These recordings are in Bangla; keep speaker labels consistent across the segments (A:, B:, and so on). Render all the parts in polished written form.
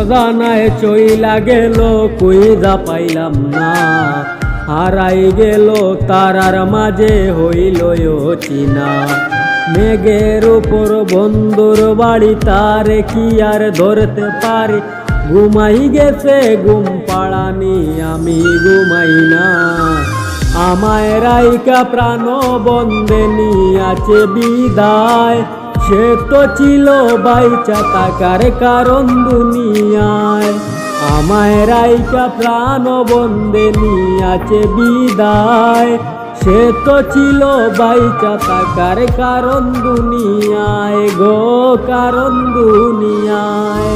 A: অজানায় চইলা গেল কইরা পাইলাম না, হারাই গেল তারার মাঝে হইল চিনা। মেঘের উপর বন্ধুর বাড়ি তারে কি আর ধরতে পারি, ঘুমাই গেছে ঘুম পাড়ানি আমি ঘুমাই না। আমায় রাইকা প্রাণ বন্দে নিয়াছে বিদায়, সে তো ছিল বাইচা থাকার কারণ দুনিয়ায়। আমায় রাইকা প্রাণ বন্দে নিয়াছে বিদায়, সে তো ছিল বাইচা থাকার কারণ দুনিয়ায় গো, কারণ দুনিয়ায়।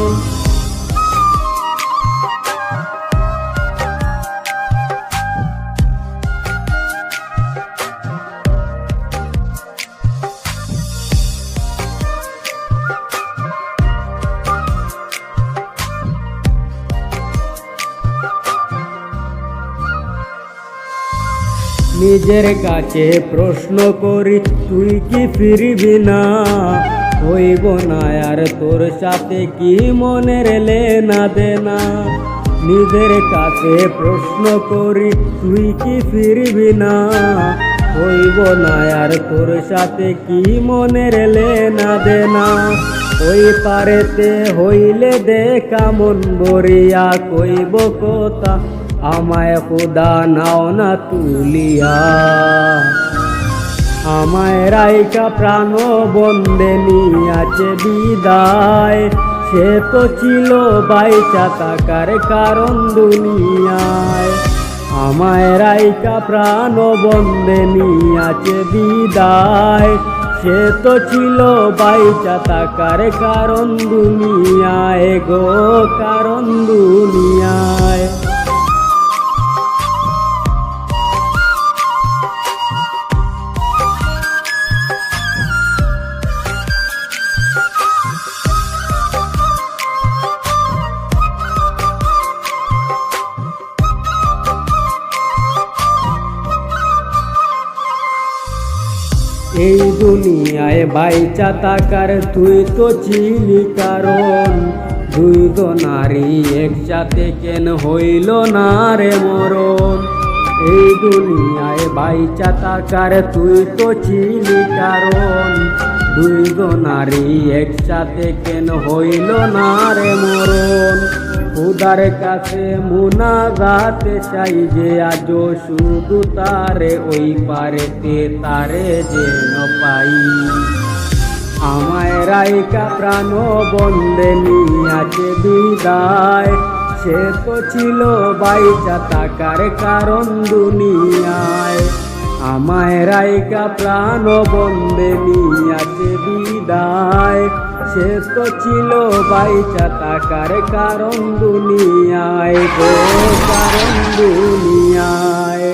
A: নিজের কাছে প্রশ্ন করি তুই কি ফিরবি না, হইব না আর তোর সাথে কি মনের লেনা দেনা। নিজের কাছে প্রশ্ন করি তুই কি ফিরবি না, হইব না আর তোর সাথে কি মনের লেনা দেনা। ওই পারেতে হইলে দেখা মন বরিয়া কইব কথা, আমায় খুদা নাও না তুলিয়া। আমায় রাইকা প্রাণ বন্দে নিয়াছে বিদায়, সে তো ছিল বাইচা থাকার কারণ দুনিয়ায়। আমায় রাইকা প্রাণ বন্দে নিয়াছে বিদায়, সে তো ছিল বাইচা থাকার কারণ দুনিয়ায় গো, কারণ দুনিয়ায়। এই দুনিয়ায় বাইচা থাকার তুই তো ছিলি কারণ, দুই তো নারী একসাথে কেন হইল না রে মরণ। এই দুনিয়ায় বাইচা থাকার তুই তো ছিলি কারণ, দুই তো নারী একসাথে কেন হইল না রে মরণ। খুদার কাছে মুনাজাতে চাই যে আজ শুধু তারে ওই পারেতে তারে যেন পাই। আমায় রাইকা প্রাণ বন্দে নিয়াছে বিদায়, সে তো ছিল বাইচা থাকার কারণ দুনিয়ায়। আমায় রাইকা প্রাণ বন্দে নিয়াছে বিদায়, সে তো ছিল বাইচা থাকার কারণ দুনিয়ায় গো, কারণ দুনিয়ায়।